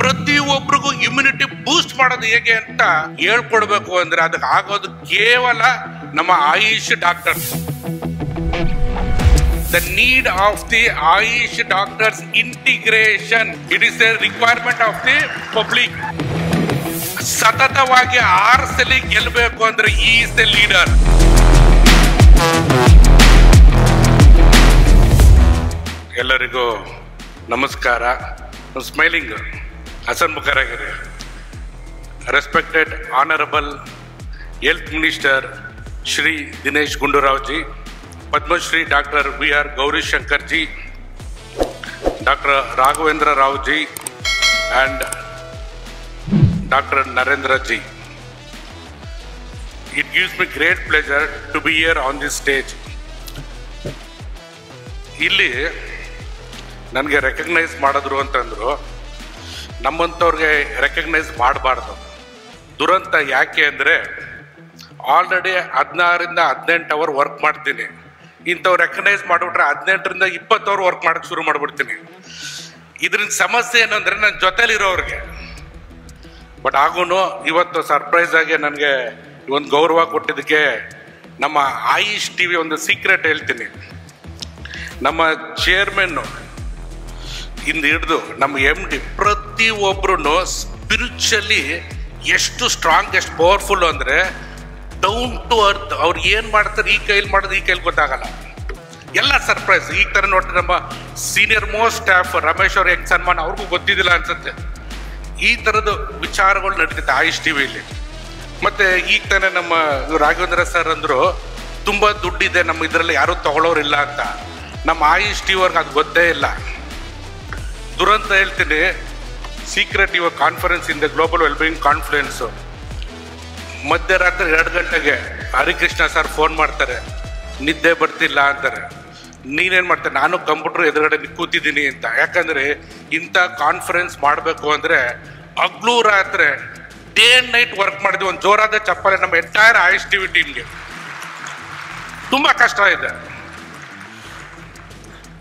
ಪ್ರತಿಯೊಬ್ಬರಿಗೂ ಇಮ್ಯುನಿಟಿ ಬೂಸ್ಟ್ ಮಾಡೋದು ಹೇಗೆ ಅಂತ ಹೇಳ್ಕೊಡ್ಬೇಕು ಅಂದ್ರೆ ಅದಕ್ಕೆ ಆಗೋದು ಕೇವಲ ನಮ್ಮ AYUSH doctors. The need of the Ayush doctors integration, it is a requirement of the public. ಸತತವಾಗಿ 6 ಸಲ ಗೆಲ್ಲಬೇಕು ಅಂದ್ರೆ he is the leader. ಎಲ್ಲರಿಗೂ ನಮಸ್ಕಾರ. ಸ್ಮೈಲಿಂಗ್ ಹಸನ್ಮುಖರಾಗಿರಿ. Respected honourable health minister Shri Dinesh Gundu Rao ji, Padmashri doctor V R. Gauri Shankar ji, doctor Raghavendra Rao ji and Dr. Narendra ji. It gives me great pleasure to be here on this stage. ಇಲ್ಲಿ ನನಗೆ recognise ಮಾಡಿದ್ರು ಅಂತಂದ್ರು, ನಮ್ಮಂಥವ್ರಿಗೆ ರೆಕಗ್ನೈಸ್ ಮಾಡಬಾರ್ದು. ದುರಂತ ಯಾಕೆ ಅಂದರೆ ಆಲ್ರೆಡಿ 16ರಿಂದ 18 ಅವರ್ ವರ್ಕ್ ಮಾಡ್ತೀನಿ. ಇಂಥವ್ರು ರೆಕಗ್ನೈಸ್ ಮಾಡಿಬಿಟ್ರೆ 18ರಿಂದ 20 ಅವರ್ ವರ್ಕ್ ಮಾಡೋಕ್ಕೆ ಶುರು ಮಾಡಿಬಿಡ್ತೀನಿ. ಇದ್ರಿಂದ ಸಮಸ್ಯೆ ಏನಂದರೆ ನನ್ನ ಜೊತೆಲಿರೋರಿಗೆ. ಬಟ್ ಆಗೂ ಇವತ್ತು ಸರ್ಪ್ರೈಸ್ ಆಗಿ ನನಗೆ ಒಂದು ಗೌರವ ಕೊಟ್ಟಿದ್ದಕ್ಕೆ ನಮ್ಮ ಆಯುಷ್ ಟಿ ವಿ ಒಂದು ಸೀಕ್ರೆಟ್ ಹೇಳ್ತೀನಿ. ನಮ್ಮ ಚೇರ್ಮನ್ನು ಇಂದ ಹಿಡಿದು ನಮ್ಮ MD ಪ್ರತಿಯೊಬ್ಬರೂ ಸ್ಪಿರಿಚುವಲಿ ಎಷ್ಟು ಸ್ಟ್ರಾಂಗ್, ಎಷ್ಟು ಪವರ್ಫುಲ್ ಅಂದರೆ ಡೌನ್ ಟು ಅರ್ತ್. ಅವ್ರು ಏನು ಮಾಡ್ತಾರೆ, ಈ ಕೈಲಿ ಮಾಡೋದು ಈ ಕೈಲಿ ಗೊತ್ತಾಗಲ್ಲ, ಎಲ್ಲ ಸರ್ಪ್ರೈಸ್. ಈ ಥರ ನೋಡ್ರಿ ನಮ್ಮ ಸೀನಿಯರ್ ಮೋಸ್ಟ್ ಸ್ಟಾಫ್ ರಮೇಶ್ ಅವ್ರ ಹೆಂಗ್ ಸನ್ಮಾನ ಅವ್ರಿಗೂ ಗೊತ್ತಿದ್ದಿಲ್ಲ ಅನ್ಸುತ್ತೆ. ಈ ಥರದ ವಿಚಾರಗಳು ನಡೀತೈತೆ ಆಯುಷ್ ಟಿ ವಿಲಿ. ಮತ್ತು ಈಗ ತಾನೇ ನಮ್ಮ ರಾಘವೇಂದ್ರ ಸರ್ ಅಂದರು ತುಂಬ ದುಡ್ಡಿದೆ ನಮ್ಮ ಇದರಲ್ಲಿ, ಯಾರೂ ತಗೊಳ್ಳೋರಿಲ್ಲ ಅಂತ. ನಮ್ಮ ಆಯುಷ್ ಟಿ ವಿಯವ್ರಿಗೆ ಅದು ಗೊತ್ತೇ ಇಲ್ಲ. ದುರಂತ ಹೇಳ್ತೀನಿ, ಸೀಕ್ರೆಟ್ ಇವಾಗ conference in the global wellbeing conference ಮಧ್ಯರಾತ್ರಿ 2 ಗಂಟೆಗೆ ಹರಿಕೃಷ್ಣ ಸರ್ ಫೋನ್ ಮಾಡ್ತಾರೆ, ನಿದ್ದೆ ಬರ್ತಿಲ್ಲ ಅಂತಾರೆ. ನೀನೇನು ಮಾಡ್ತಾರೆ? ನಾನು ಕಂಪ್ಯೂಟರ್ ಎದುರುಗಡೆ ಕೂತಿದ್ದೀನಿ ಅಂತ. ಯಾಕಂದರೆ ಇಂಥ ಕಾನ್ಫರೆನ್ಸ್ ಮಾಡಬೇಕು ಅಂದರೆ ಹಗ್ಲು ರಾತ್ರಿ ಡೇ ಆ್ಯಂಡ್ ನೈಟ್ ವರ್ಕ್ ಮಾಡಿದ್ವಿ. ಒಂದು ಜೋರಾದ ಚಪ್ಪಾಳೆ ನಮ್ಮ ಎಂಟೈರ್ ಆಯುಷ್ ಟಿ ವಿ ಟೀಮ್ಗೆ. ತುಂಬ ಕಷ್ಟ ಇದೆ.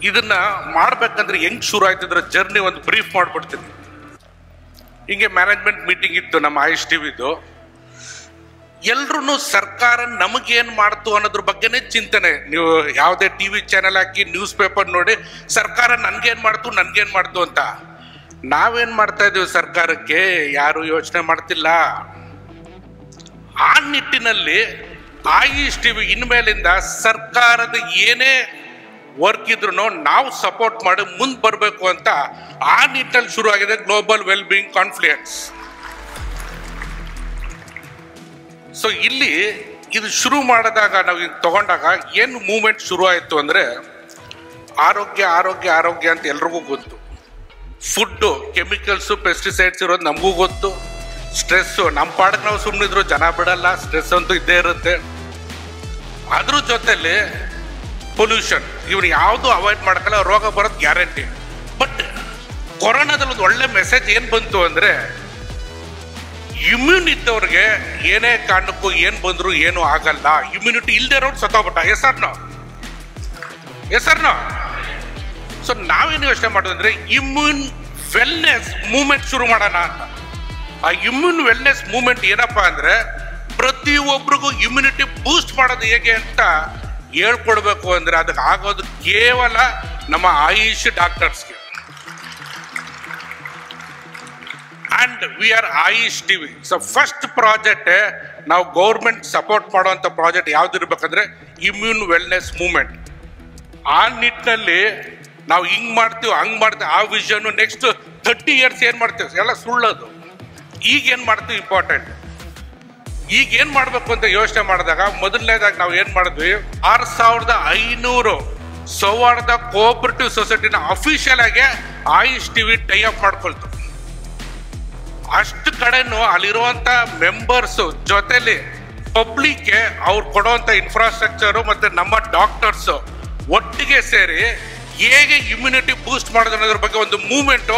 ಇದನ್ನ ಮಾಡಬೇಕಂದ್ರೆ ಹೆಂಗೆ ಶುರು ಆಯ್ತಿದ್ರೆ ಜರ್ನಿ ಒಂದು ಬ್ರೀಫ್ ಮಾಡಿಬಿಡ್ತೀನಿ. ಹಿಂಗೆ ಮ್ಯಾನೇಜ್ಮೆಂಟ್ ಮೀಟಿಂಗ್ ಇತ್ತು ನಮ್ಮ ಆಯುಷ್ ಟಿ ವಿದು. ಎಲ್ರೂ ಸರ್ಕಾರ ನಮಗೇನು ಮಾಡ್ತು ಅನ್ನೋದ್ರ ಬಗ್ಗೆನೇ ಚಿಂತನೆ. ನೀವು ಯಾವುದೇ ಟಿ ವಿ ಚಾನೆಲ್ ಹಾಕಿ, ನ್ಯೂಸ್ ಪೇಪರ್ ನೋಡಿ, ಸರ್ಕಾರ ನನ್ಗೇನು ಮಾಡ್ತು ಅಂತ. ನಾವೇನು ಮಾಡ್ತಾ ಇದೀವಿ ಸರ್ಕಾರಕ್ಕೆ? ಯಾರು ಯೋಚನೆ ಮಾಡ್ತಿಲ್ಲ. ಆ ನಿಟ್ಟಿನಲ್ಲಿ ಆಯುಷ್ ಟಿ ವಿ ಇನ್ಮೇಲಿಂದ ಸರ್ಕಾರದ ಏನೇ ವರ್ಕ್ ಇದ್ರು ನಾವು ಸಪೋರ್ಟ್ ಮಾಡಿ ಮುಂದೆ ಬರಬೇಕು ಅಂತ ಆ ನಿಟ್ಟಿನಲ್ಲಿ ಶುರು ಆಗಿದೆ global well being confluence. So ಇಲ್ಲಿ ಇದು ಶುರು ಮಾಡಿದಾಗ, ನಾವು ತಗೊಂಡಾಗ ಏನು ಮೂವ್ಮೆಂಟ್ ಶುರು ಆಯಿತು ಅಂದರೆ ಆರೋಗ್ಯ ಆರೋಗ್ಯ ಆರೋಗ್ಯ ಅಂತ ಎಲ್ರಿಗೂ ಗೊತ್ತು. ಫುಡ್ಡು, ಕೆಮಿಕಲ್ಸು, ಪೆಸ್ಟಿಸೈಡ್ಸ್ ಇರೋದು ನಮಗೂ ಗೊತ್ತು. ಸ್ಟ್ರೆಸ್ಸು, ನಮ್ಮ ಪಾಡಕ್ಕೆ ನಾವು ಸುಮ್ಮನಿದ್ರು ಜನ ಬಿಡಲ್ಲ, ಸ್ಟ್ರೆಸ್ ಅಂತೂ ಇದ್ದೇ ಇರುತ್ತೆ. ಅದ್ರ ಜೊತೆಲಿ ಪೊಲ್ಯೂಷನ್, ಇವ್ರು ಯಾವುದು ಅವಾಯ್ಡ್ ಮಾಡೋಕ್ಕಲ್ಲ, ರೋಗ ಬರೋದು ಗ್ಯಾರಂಟಿ. ಬಟ್ ಕೊರೋನಾದಲ್ಲಿ ಒಂದು ಒಳ್ಳೆ ಮೆಸೇಜ್ ಏನು ಬಂತು ಅಂದರೆ, ಇಮ್ಯೂನ್ ಇದ್ದವ್ರಿಗೆ ಏನೇ ಕಾರಣಕ್ಕೂ ಏನು ಬಂದರೂ ಏನೂ ಆಗಲ್ಲ. ಇಮ್ಯುನಿಟಿ ಇಲ್ಲದೆ ಇರೋರು ಸತ್ತೋಗ್ಬಿಟ್ಟ. ಹೆಸರ್ನೋ ಸೊ ನಾವೇನು ಯೋಚನೆ ಮಾಡೋದು ಅಂದರೆ ಇಮ್ಯೂನ್ ವೆಲ್ನೆಸ್ ಮೂವ್ಮೆಂಟ್ ಶುರು ಮಾಡೋಣ ಅಂತ. ಆ ಇಮ್ಯೂನ್ ವೆಲ್ನೆಸ್ ಮೂವ್ಮೆಂಟ್ ಏನಪ್ಪ ಅಂದರೆ ಪ್ರತಿಯೊಬ್ಬರಿಗೂ ಇಮ್ಯುನಿಟಿ ಬೂಸ್ಟ್ ಮಾಡೋದು ಹೇಗೆ ಅಂತ ಹೇಳ್ಕೊಡ್ಬೇಕು ಅಂದರೆ ಅದಕ್ಕೆ ಆಗೋದು ಕೇವಲ ನಮ್ಮ ಆಯುಷ್ ಡಾಕ್ಟರ್ಸ್ಗೆ. And we are Ayush T V. So first project ನಾವು ಗೌರ್ಮೆಂಟ್ ಸಪೋರ್ಟ್ ಮಾಡುವಂಥ ಪ್ರಾಜೆಕ್ಟ್ ಯಾವ್ದು ಇರ್ಬೇಕಂದ್ರೆ ಇಮ್ಯೂನ್ ವೆಲ್ನೆಸ್ ಮೂವ್ಮೆಂಟ್. ಆ ನಿಟ್ಟಿನಲ್ಲಿ ನಾವು ಹಿಂಗೆ ಮಾಡ್ತೀವಿ, ಹಂಗೆ ಮಾಡ್ತೀವಿ, ಆ ವಿಷನ್ನು ನೆಕ್ಸ್ಟ್ 30 years ಏನು ಮಾಡ್ತೀವಿ ಎಲ್ಲ ಸುಳ್ಳೋದು. ಈಗ ಏನು ಮಾಡ್ತೀವಿ ಇಂಪಾರ್ಟೆಂಟ್. ಈಗ ಏನು ಮಾಡಬೇಕು ಅಂತ ಯೋಚನೆ ಮಾಡಿದಾಗ ಮೊದಲನೇದಾಗಿ ನಾವು ಏನು ಮಾಡಿದ್ವಿ, 6500 ಸೌಹಾರ್ದ ಕೋಆಪರೇಟಿವ್ ಸೊಸೈಟಿನ ಅಫಿಷಿಯಲ್ ಆಗಿ Ayush T V tie up ಮಾಡ್ಕೊಳ್ತು. ಅಷ್ಟು ಕಡೆನೂ ಅಲ್ಲಿರುವಂಥ ಮೆಂಬರ್ಸು ಜೊತೆಲಿ ಪಬ್ಲಿಕ್ಗೆ ಅವ್ರು ಕೊಡುವಂಥ ಇನ್ಫ್ರಾಸ್ಟ್ರಕ್ಚರು ಮತ್ತು ನಮ್ಮ ಡಾಕ್ಟರ್ಸು ಒಟ್ಟಿಗೆ ಸೇರಿ ಹೇಗೆ ಇಮ್ಯುನಿಟಿ ಬೂಸ್ಟ್ ಮಾಡೋದು ಅನ್ನೋದ್ರ ಬಗ್ಗೆ ಒಂದು movement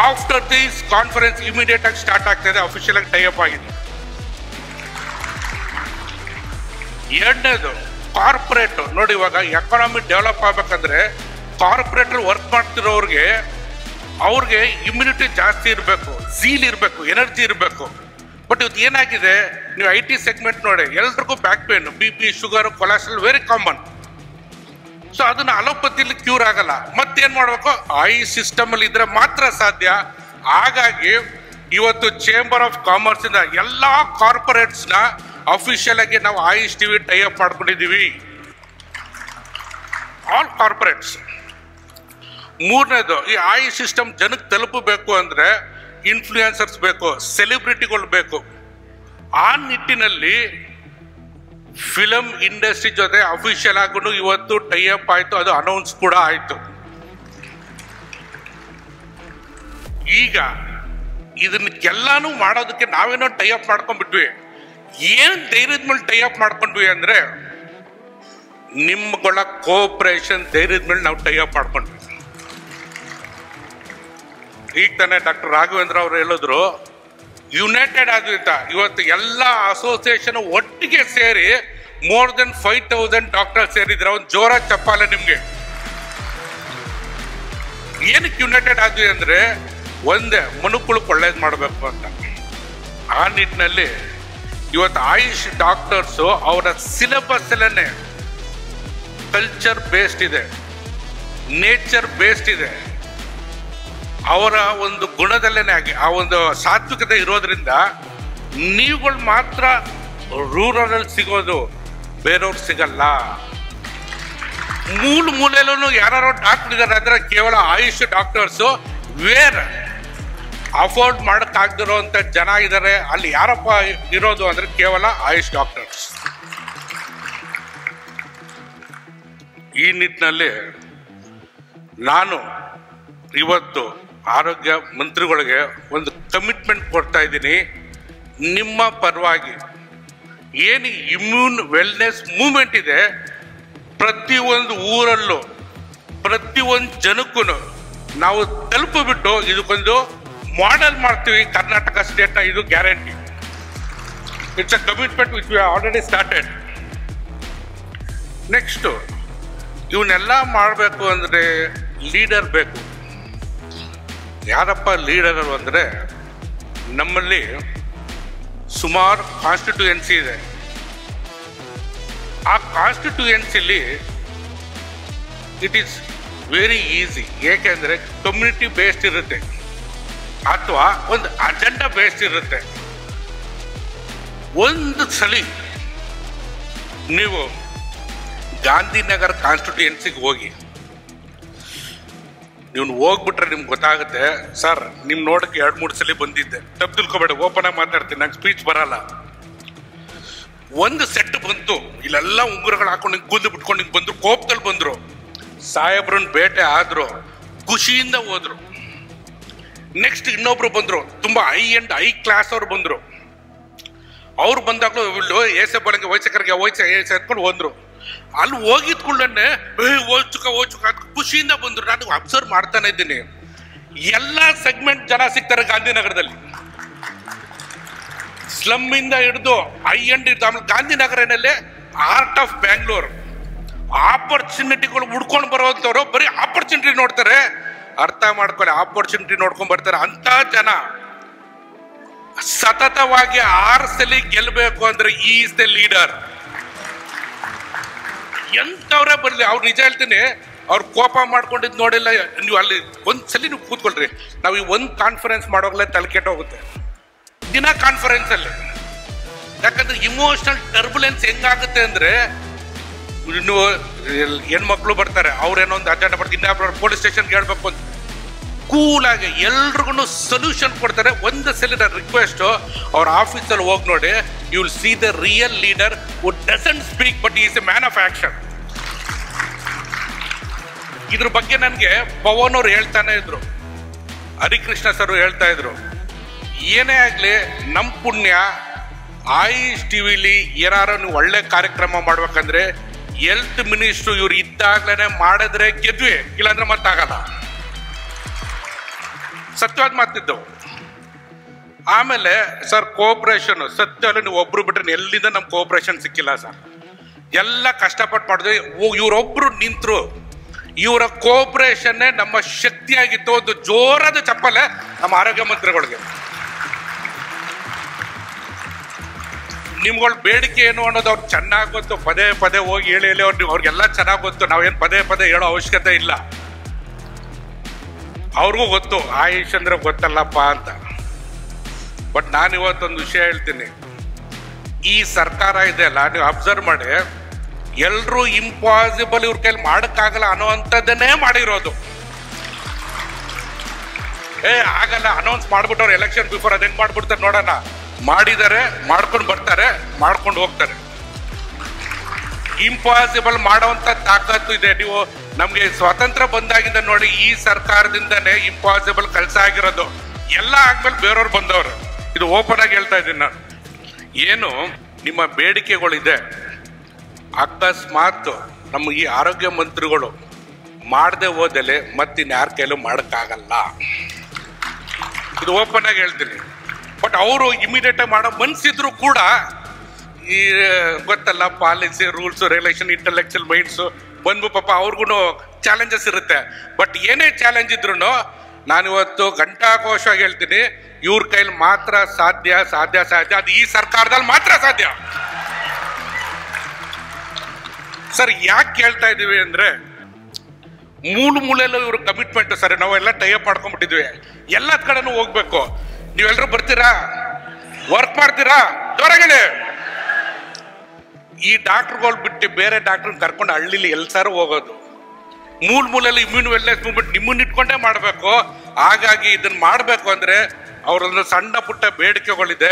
after this conference immediate ಆಗಿ ಸ್ಟಾರ್ಟ್ ಆಗ್ತಾ ಇದೆ. ಅಫಿಷಿಯಲ್ ಆಗಿ ಟೈ ಅಪ್ ಆಗಿದೆ. ಎರಡನೇದು ಕಾರ್ಪೊರೇಟ್. ನೋಡಿ, ಇವಾಗ ಎಕಾನಮಿ ಡೆವಲಪ್ ಆಗ್ಬೇಕಂದ್ರೆ ಕಾರ್ಪೊರೇಟ್ ವರ್ಕ್ ಮಾಡ್ತಿರೋರಿಗೆ ಅವ್ರಿಗೆ ಇಮ್ಯುನಿಟಿ ಜಾಸ್ತಿ ಇರಬೇಕು, ಝೀಲ್ ಇರಬೇಕು, ಎನರ್ಜಿ ಇರಬೇಕು. ಬಟ್ ಇವತ್ತು ಏನಾಗಿದೆ, ನೀವು IT ಸೆಗ್ಮೆಂಟ್ ನೋಡಿ, ಎಲ್ರಿಗೂ back pain, BP, sugar, cholesterol very common. So ಅದನ್ನ ಅಲೋಪತಿಲಿ ಕ್ಯೂರ್ ಆಗಲ್ಲ. ಮತ್ತೇನ್ ಮಾಡ್ಬೇಕು, ಆಯುಷ್ ಸಿಸ್ಟಮ್ ಅಲ್ಲಿ ಇದ್ರೆ ಮಾತ್ರ ಸಾಧ್ಯ. ಹಾಗಾಗಿ ಇವತ್ತು ಚೇಂಬರ್ ಆಫ್ ಕಾಮರ್ಸ್ ಇಂದ ಎಲ್ಲಾ ಕಾರ್ಪೊರೇಟ್ಸ್ ನ ಅಫಿಷಿಯಲ್ ಆಗಿ ನಾವು ಆಯುಷ್ ಟಿವಿ ಟೈ ಅಪ್ ಮಾಡ್ಕೊಂಡಿದೀವಿ, ಆಲ್ ಕಾರ್ಪೊರೇಟ್ಸ್. ಮೂರನೇದು, ಈ ಆಯುಷ್ ಸಿಸ್ಟಮ್ ಜನಕ್ಕೆ ತಲುಪಬೇಕು ಅಂದ್ರೆ ಇನ್ಫ್ಲೂಯೆನ್ಸರ್ಸ್ ಬೇಕು, ಸೆಲೆಬ್ರಿಟಿಗಳು ಬೇಕು. ಆ ನಿಟ್ಟಿನಲ್ಲಿ ಫಿಲಂ ಇಂಡಸ್ಟ್ರಿ ಜೊತೆ ಅಫಿಷಿಯಲ್ ಆಗೂ ಇವತ್ತು ಟೈ ಅಪ್ ಆಯ್ತು, ಅದು ಅನೌನ್ಸ್ ಕೂಡ ಆಯ್ತು. ಈಗ ಇದನ್ನೆಲ್ಲಾನು ಮಾಡೋದಕ್ಕೆ ನಾವೇನೋ ಟೈ ಅಪ್ ಮಾಡ್ಕೊಂಡ್ಬಿಟ್ವಿ. ಏನ್ ಧೈರ್ಯದ ಮೇಲೆ ಟೈ ಅಪ್ ಮಾಡ್ಕೊಂಡ್ವಿ ಅಂದ್ರೆ ನಿಮ್ಗಳ ಕೋಆಪರೇಷನ್ ಧೈರ್ಯದ ಮೇಲೆ ನಾವು ಟೈ ಅಪ್ ಮಾಡ್ಕೊಂಡ್ವಿ. ಈಗ ತಾನೇ ಡಾಕ್ಟರ್ ರಾಘವೇಂದ್ರ ಅವರು ಹೇಳಿದ್ರು, ಯುನೈಟೆಡ್ ಆದ್ವಿತ ಇವತ್ತು ಎಲ್ಲ ಅಸೋಸಿಯೇಷನ್ ಒಟ್ಟಿಗೆ ಸೇರಿ ಮೋರ್ ದೆನ್ 5,000 ಡಾಕ್ಟರ್ ಸೇರಿದ್ರೆ ಒಂದು ಜೋರ ಚಪ್ಪಾಲೆ ನಿಮ್ಗೆ. ಏನಕ್ಕೆ ಯುನೈಟೆಡ್ ಆದ್ವಿ ಅಂದ್ರೆ ಒಂದೇ, ಮನುಕುಳಕ್ಕೆ ಒಳ್ಳೇದು ಮಾಡಬೇಕು ಅಂತ. ಆ ನಿಟ್ಟಿನಲ್ಲಿ ಇವತ್ತು ಆಯುಷ್ ಡಾಕ್ಟರ್ಸು ಅವರ ಸಿಲೆಬಸ್ ಅಲ್ಲೇ ಕಲ್ಚರ್ ಬೇಸ್ಡ್ ಇದೆ, ನೇಚರ್ ಬೇಸ್ಡ್ ಇದೆ. ಅವರ ಒಂದು ಗುಣದಲ್ಲೇನೆ ಆಗಿ ಆ ಒಂದು ಸಾತ್ವಿಕತೆ ಇರೋದ್ರಿಂದ ನೀವುಗಳು ಮಾತ್ರ ರೂರಲ್ ಅಲ್ಲಿ ಸಿಗೋದು, ಬೇರೆಯವ್ರು ಸಿಗಲ್ಲ. ಮೂಲೆಯಲ್ಲೂ ಯಾರು ಡಾಕ್ಟರ್ ಇದ್ದಾರೆ ಅಂದ್ರೆ ಕೇವಲ ಆಯುಷ್ ಡಾಕ್ಟರ್ಸು. ವೇರ್ ಅಫೋರ್ಡ್ ಮಾಡಕ್ಕಾಗದಿರೋಂಥ ಜನ ಇದ್ದಾರೆ, ಅಲ್ಲಿ ಯಾರಪ್ಪ ಇರೋದು ಅಂದ್ರೆ ಕೇವಲ ಆಯುಷ್ ಡಾಕ್ಟರ್ಸ್. ಈ ನಿಟ್ಟಿನಲ್ಲಿ ನಾನು ಇವತ್ತು ಆರೋಗ್ಯ ಮಂತ್ರಿಗಳಿಗೆ ಒಂದು ಕಮಿಟ್ಮೆಂಟ್ ಕೊಡ್ತಾ ಇದ್ದೀನಿ. ನಿಮ್ಮ ಪರವಾಗಿ ಏನು ಇಮ್ಯೂನ್ ವೆಲ್ನೆಸ್ ಮೂವ್ಮೆಂಟ್ ಇದೆ, ಪ್ರತಿಯೊಂದು ಊರಲ್ಲೂ ಪ್ರತಿಯೊಂದು ಜನಕ್ಕೂ ನಾವು ತಲುಪಿಬಿಟ್ಟು ಇದಕ್ಕೊಂದು ಮಾಡೆಲ್ ಮಾಡ್ತೀವಿ ಕರ್ನಾಟಕ ಸ್ಟೇಟ್ನ. ಇದು guarantee. It's a commitment which we already started. Next, ಇವನ್ನೆಲ್ಲ ಮಾಡಬೇಕು ಅಂದರೆ ಲೀಡರ್ ಬೇಕು. ಯಾರಪ್ಪ ಲೀಡರ್ ಅಂದರೆ, ನಮ್ಮಲ್ಲಿ ಸುಮಾರು ಕಾನ್ಸ್ಟಿಟ್ಯೂಯೆನ್ಸಿ ಇದೆ. ಆ ಕಾನ್ಸ್ಟಿಟ್ಯೂಯೆನ್ಸಿಲಿ ಇಟ್ ಈಸ್ ವೆರಿ ಈಸಿ. ಏಕೆಂದರೆ ಕಮ್ಯುನಿಟಿ ಬೇಸ್ಡ್ ಇರುತ್ತೆ ಅಥವಾ ಒಂದು ಅಜೆಂಡಾ ಬೇಸ್ಡ್ ಇರುತ್ತೆ. ಒಂದು ಸಲ ನೀವು ಗಾಂಧಿನಗರ್ ಕಾನ್ಸ್ಟಿಟ್ಯೂಯೆನ್ಸಿಗೆ ಹೋಗಿ, ನೀವು ಹೋಗ್ಬಿಟ್ರೆ ನಿಮ್ಗೆ ಗೊತ್ತಾಗುತ್ತೆ. ಸರ್, ನಿಮ್ ನೋಡಕ್ಕೆ 2-3 ಸಲ ಬಂದಿದ್ದೆ, ತಪ್ಪು ತಿಳ್ಕೊಬೇಡ, ಓಪನ್ ಆಗಿ ಮಾತಾಡ್ತೀನಿ, ನಂಗೆ ಸ್ಪೀಚ್ ಬರಲ್ಲ. ಒಂದು ಸೆಟ್ ಬಂತು, ಇಲ್ಲೆಲ್ಲ ಉಂಗುರಗಳು ಹಾಕೊಂಡು ಹಿಂಗೆ ಕೂದಲು ಬಿಟ್ಕೊಂಡು ಹಿಂಗೆ ಬಂದ್ರು, ಕೋಪದಲ್ಲಿ ಬಂದ್ರು, ಸಾಹೇಬ್ರನ್ನ ಬೇಟೆ ಆದ್ರು, ಖುಷಿಯಿಂದ ಹೋದ್ರು. ನೆಕ್ಸ್ಟ್ ಇನ್ನೊಬ್ರು ಬಂದ್ರು, ತುಂಬಾ ಹೈ ಕ್ಲಾಸ್ ಅವ್ರು ಬಂದ್ರು. ಅವ್ರು ಬಂದಾಗ್ಲೂ ಏಸೆ ಬರಂಗೆ ವಯಸ್ಸಕರಿಗೆ ಎತ್ಕೊಂಡು ಹೋದ್ರು. ಅಲ್ಲಿ ಹೋಗಿದ್ಕೊಳ್ಳೆ ಓಚುಕ ಖುಷಿಯಿಂದ ಬಂದ್ರು. ನಾನು ಅಬ್ಸರ್ವ್ ಮಾಡ್ತಾನೆ ಇದ್ದೀನಿ, ಎಲ್ಲಾ ಸೆಗ್ಮೆಂಟ್ ಜನ ಸಿಗ್ತಾರೆ ಗಾಂಧಿನಗರದಲ್ಲಿ. ಸ್ಲಮ್ ಇಂದ ಹಿಡಿದು ಹೈ ಎಂಡ್ ಇದ್ದು. ಆಮೇಲೆ ಗಾಂಧಿನಗರನಲ್ಲೇ ಆರ್ಟ್ ಆಫ್ ಬ್ಯಾಂಗ್ಳೂರ್. ಆಪರ್ಚುನಿಟಿಗಳು ಹುಡ್ಕೊಂಡು ಬರೋಂಥವ್ರು ಬರೀ ಆಪರ್ಚುನಿಟಿ ನೋಡ್ತಾರೆ. ಅರ್ಥ ಮಾಡ್ಕೊಳ್ಳಿ, ಆಪರ್ಚುನಿಟಿ ನೋಡ್ಕೊಂಡ್ ಬರ್ತಾರೆ. ಅಂತ ಜನ ಸತತವಾಗಿ 6 ಸಲ ಗೆಲ್ಲಬೇಕು ಅಂದ್ರೆ ಈಸ್ ದ ಲೀಡರ್. ಎಂತವ್ರೇ ಬರ್ಲಿ, ಅವ್ರು ನಿಜ ಹೇಳ್ತೀನಿ, ಅವ್ರು ಕೋಪ ಮಾಡ್ಕೊಂಡಿದ್ ನೋಡಿಲ್ಲ. ನೀವು ಅಲ್ಲಿ ಒಂದ್ಸಲಿ ನೀವು ಕೂತ್ಕೊಳ್ರಿ. ನಾವು ಈ ಒಂದು ಕಾನ್ಫರೆನ್ಸ್ ಮಾಡೋಗ್ಲೇ ತಲೆ ಕೆಟ್ಟೋಗುತ್ತೆ ದಿನ ಕಾನ್ಫರೆನ್ಸ್ ಅಲ್ಲಿ. ಯಾಕಂದ್ರೆ ಇಮೋಷನಲ್ ಟರ್ಬುಲೆನ್ಸ್ ಹೆಂಗಾಗುತ್ತೆ ಅಂದ್ರೆ, ಇನ್ನು ಹೆಣ್ಮಕ್ಳು ಬರ್ತಾರೆ, ಅವ್ರೇನೋ ಒಂದು ಅಜೆಂಡಾ ಬರ್ತಾರೆ, ಇನ್ನೊಬ್ರು ಪೊಲೀಸ್ ಸ್ಟೇಷನ್ಗೆ ಹೇಳ್ಬೇಕು ಅಂತ ಕೂಲಾಗಿ ಎಲ್ರಿಗೂ ಸೊಲ್ಯೂಷನ್ ಕೊಡ್ತಾರೆ. ಒಂದು ಸಲ ರಿಕ್ವೆಸ್ಟ್, ಅವ್ರ ಆಫೀಸಲ್ಲಿ ಹೋಗಿ ನೋಡಿ, you will see the real leader who doesn't speak but is a man of action. ಇದ್ರ ಬಗ್ಗೆ ನನಗೆ ಪವನ್ ಅವ್ರು ಹೇಳ್ತಾನೆ ಇದ್ರು, ಹರಿಕೃಷ್ಣ ಸರ್ ಹೇಳ್ತಾ ಇದ್ರು, ಏನೇ ಆಗ್ಲಿ ನಮ್ ಪುಣ್ಯ ಆಯುಷ್ ಟಿವಿಲಿ ಏನಾರು ನೀವು ಒಳ್ಳೆ ಕಾರ್ಯಕ್ರಮ ಮಾಡ್ಬೇಕಂದ್ರೆ ಹೆಲ್ತ್ ಮಿನಿಸ್ಟ್ರು ಇವ್ರು ಇದ್ದಾಗ್ಲೇನೆ ಮಾಡಿದ್ರೆ ಗೆದ್ವಿ, ಇಲ್ಲಾಂದ್ರೆ ಮತ್ತಾಗಲ್ಲ. ಸತ್ಯವಾದ ಮಾತಿದ್ದು. ಆಮೇಲೆ ಸರ್ ಕೋಆಪರೇಷನ್ ಸತ್ಯ ಅಲ್ಲ, ನೀವು ಒಬ್ರು ಬಿಟ್ರೆ ಎಲ್ಲಿಂದ ನಮ್ ಕೋಆಪರೇಷನ್ ಸಿಕ್ಕಿಲ್ಲ ಸರ್. ಎಲ್ಲ ಕಷ್ಟಪಟ್ಟು ಮಾಡಿದ್ವಿ. ಇವ್ರೊಬ್ರು ನಿಂತರು ಇವರ ಕೋಆಪರೇಷನ್ನೇ ನಮ್ಮ ಶಕ್ತಿಯಾಗಿತ್ತು. ಒಂದು ಜೋರಾದ ಚಪ್ಪಲೆ ನಮ್ಮ ಆರೋಗ್ಯ ಮಂತ್ರಿಗಳಿಗೆ. ನಿಮ್ಗಳ ಬೇಡಿಕೆ ಏನು ಅನ್ನೋದು ಅವ್ರು ಚೆನ್ನಾಗಿ ಗೊತ್ತು. ಪದೇ ಪದೇ ಹೋಗಿ ಹೇಳಿ ಅವ್ರಿಗೆಲ್ಲ ಚೆನ್ನಾಗಿ ಗೊತ್ತು. ನಾವೇನು ಪದೇ ಪದೇ ಹೇಳೋ ಅವಶ್ಯಕತೆ ಇಲ್ಲ. ಅವ್ರಿಗೂ ಗೊತ್ತು ಆಯುಷ್ ಅಂದ್ರೆ ಗೊತ್ತಲ್ಲಪ್ಪ ಅಂತ. ಬಟ್ ನಾನು ಇವತ್ತೊಂದು ವಿಷಯ ಹೇಳ್ತೀನಿ. ಈ ಸರ್ಕಾರ ಇದೆ ಅಲ್ಲ, ನೀವು ಅಬ್ಸರ್ವ್ ಮಾಡಿ, ಎಲ್ರೂ ಇಂಪಾಸಿಬಲ್ ಇವ್ರ ಕೈಲಿ ಮಾಡಕ್ಕಾಗಲ್ಲ ಅನ್ನೋವಂಥದ್ದನ್ನೇ ಮಾಡಿರೋದು. ಆಗಲ್ಲ ಅನೌನ್ಸ್ ಮಾಡ್ಬಿಟ್ಟವ್ರು ಎಲೆಕ್ಷನ್ ಬಿಫೋರ್ ಅದ್ ಹೆಂಗ್ ಮಾಡ್ಬಿಡ್ತಾರೆ ನೋಡೋಣ. ಮಾಡಿದ್ದಾರೆ, ಮಾಡ್ಕೊಂಡು ಬರ್ತಾರೆ, ಮಾಡ್ಕೊಂಡು ಹೋಗ್ತಾರೆ. ಇಂಪಾಸಿಬಲ್ ಮಾಡೋವಂಥ ತಾಕತ್ತು ಇದೆ. ನೀವು ನಮ್ಗೆ ಸ್ವಾತಂತ್ರ್ಯ ಬಂದಾಗಿಂದ ನೋಡಿ, ಈ ಸರ್ಕಾರದಿಂದನೇ ಇಂಪಾಸಿಬಲ್ ಕೆಲಸ ಆಗಿರೋದು. ಎಲ್ಲ ಆದ್ಮೇಲೆ ಬೇರೆಯವ್ರು ಬಂದವರು. ಇದು ಓಪನ್ ಆಗಿ ಹೇಳ್ತಾ ಇದ್ದೀನಿ ನಾನು. ಏನು ನಿಮ್ಮ ಬೇಡಿಕೆಗಳಿದೆ, ಅಕಸ್ಮಾತ್ ನಮ್ಮ ಈ ಆರೋಗ್ಯ ಮಂತ್ರಿಗಳು ಮಾಡದೆ ಹೋದಲೆ ಮತ್ತಿನ್ಯಾರ ಕೈಲೂ ಮಾಡೋಕ್ಕಾಗಲ್ಲ. ಇದು ಓಪನ್ ಆಗಿ ಹೇಳ್ತೀನಿ. ಬಟ್ ಅವರು ಇಮಿಡಿಯೇಟ್ ಆಗಿ ಮಾಡೋ ಮನ್ಸಿದ್ರು ಕೂಡ ಈ ಗೊತ್ತಲ್ಲ, ಪಾಲಿಸಿ, ರೂಲ್ಸ್, ರೆಗ್ಯುಲೇಷನ್, ಇಂಟೆಲೆಕ್ಚುಯಲ್ ಮೈಂಡ್ಸು ಬಂದು ಪಾಪ ಅವ್ರಿಗೂ ಚಾಲೆಂಜಸ್ ಇರುತ್ತೆ. ಬಟ್ ಏನೇ ಚಾಲೆಂಜ್ ಇದ್ರು ನಾನಿವತ್ತು ಘಂಟಾಘೋಷವಾಗಿ ಹೇಳ್ತೀನಿ, ಇವ್ರ ಕೈಲಿ ಮಾತ್ರ ಸಾಧ್ಯ ಸಾಧ್ಯ ಸಾಧ್ಯ. ಅದು ಈ ಸರ್ಕಾರದಲ್ಲಿ ಮಾತ್ರ ಸಾಧ್ಯ. ಸರ್ ಯಾಕೆ ಕೇಳ್ತಾ ಇದೀವಿ ಅಂದ್ರೆ, ಮೂಲೆಯಲ್ಲೂ ಇವ್ರ ಕಮಿಟ್ಮೆಂಟ್. ಸರ್ ನಾವೆಲ್ಲ ಟೈಅಪ್ ಮಾಡ್ಕೊಂಡ್ಬಿಟ್ಟಿದ್ವಿ, ಎಲ್ಲ ಕಡೆನೂ ಹೋಗ್ಬೇಕು. ನೀವೆಲ್ಲರೂ ಬರ್ತೀರಾ, ವರ್ಕ್ ಮಾಡ್ತೀರಾ, ಹೊರಗಡೆ ಈ ಡಾಕ್ಟರ್ಗಳು ಬಿಟ್ಟು ಬೇರೆ ಡಾಕ್ಟರ್ ಕರ್ಕೊಂಡು ಹಳ್ಳಿಲಿ ಎಲ್ಸಾರು ಹೋಗೋದು. ಮೂಲೆಯಲ್ಲಿ ಇಮ್ಯೂನ್ ವೆಲ್ನೆಸ್ ಮೂವ್ಮೆಂಟ್ ನಿಮ್ಮನ್ನ ಇಟ್ಕೊಂಡೇ ಮಾಡಬೇಕು. ಹಾಗಾಗಿ ಇದನ್ನ ಮಾಡಬೇಕು ಅಂದ್ರೆ ಅವರೊಂದು ಸಣ್ಣ ಪುಟ್ಟ ಬೇಡಿಕೆಗಳಿದೆ,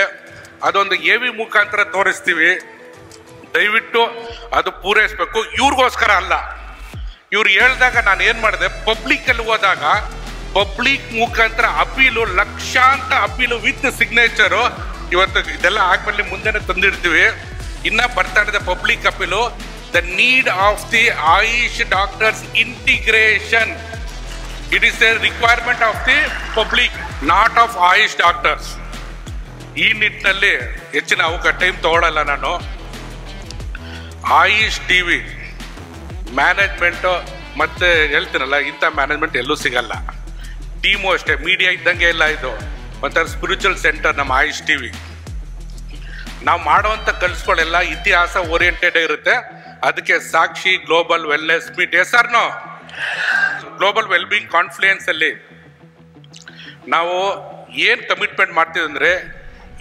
ಅದೊಂದು AV ಮುಖಾಂತರ ತೋರಿಸ್ತೀವಿ. ದಯವಿಟ್ಟು ಅದು ಪೂರೈಸ್ಬೇಕು. ಇವ್ರಿಗೋಸ್ಕರ ಅಲ್ಲ. ಇವ್ರು ಹೇಳ್ದಾಗ ನಾನು ಏನ್ ಮಾಡಿದೆ, ಪಬ್ಲಿಕ್ ಅಲ್ಲಿ ಹೋದಾಗ ಪಬ್ಲಿಕ್ ಮುಖಾಂತರ ಅಪೀಲು, ಲಕ್ಷಾಂತರ ಅಪೀಲು ವಿತ್ ಸಿಗ್ನೇಚರು. ಇವತ್ತು ಇದೆಲ್ಲ ಆದ್ಮೇಲೆ ಮುಂದೆನೆ ತಂದಿರ್ತೀವಿ. ಇನ್ನ ಬರ್ತಾ ಇದೆ public ಅಪೀಲು. The need of the AYUSH doctors integration. It is A requirement of the public, not of AYUSH doctors. ಈ ನಿಟ್ಟಿನಲ್ಲಿ ಹೆಚ್ಚಿನ ಟೈಮ್ ತಗೊಳ್ಳಲ್ಲ ನಾನು. ಆಯುಷ್ ಟಿವಿ ಮ್ಯಾನೇಜ್ಮೆಂಟ್ ಮತ್ತೆ ಹೇಳ್ತೀನಲ್ಲ, ಇಂಥ ಮ್ಯಾನೇಜ್ಮೆಂಟ್ ಎಲ್ಲೂ ಸಿಗಲ್ಲ. ಟೀಮು ಅಷ್ಟೇ, ಮೀಡಿಯಾ ಇದ್ದಂಗೆ ಇಲ್ಲ. ಇದು ಒಂಥರ ಸ್ಪಿರಿಚುವಲ್ ಸೆಂಟರ್ ನಮ್ಮ ಆಯುಷ್ ಟಿವಿ. ನಾವು ಮಾಡುವಂಥ ಕೆಲಸಗಳೆಲ್ಲ ಇತಿಹಾಸ ಓರಿಯೆಂಟೆಡ್ ಇರುತ್ತೆ. ಅದಕ್ಕೆ ಸಾಕ್ಷಿ ಗ್ಲೋಬಲ್ ವೆಲ್ನೆಸ್ ಮೀಟ್, SRನೋ ಗ್ಲೋಬಲ್ ವೆಲ್ಬೀಯಿಂಗ್ ಕಾನ್ಫ್ಲುಯೆನ್ಸ್ ಅಲ್ಲಿ ನಾವು ಏನ್ ಕಮಿಟ್ಮೆಂಟ್ ಮಾಡ್ತೀವಿ ಅಂದ್ರೆ,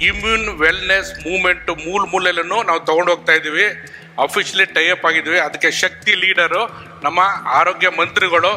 ಇಮ್ಯೂನ್ ವೆಲ್ನೆಸ್ ಮೂವ್ಮೆಂಟ್ ಮೂಲೆಯಲ್ಲೂ ನಾವು ತಗೊಂಡು ಹೋಗ್ತಾ ಇದೀವಿ. ಅಫಿಷಿಯಲಿ ಟೈಅಪ್ ಆಗಿದ್ವಿ. ಅದಕ್ಕೆ ಶಕ್ತಿ ಲೀಡರು ನಮ್ಮ ಆರೋಗ್ಯ ಮಂತ್ರಿಗಳು.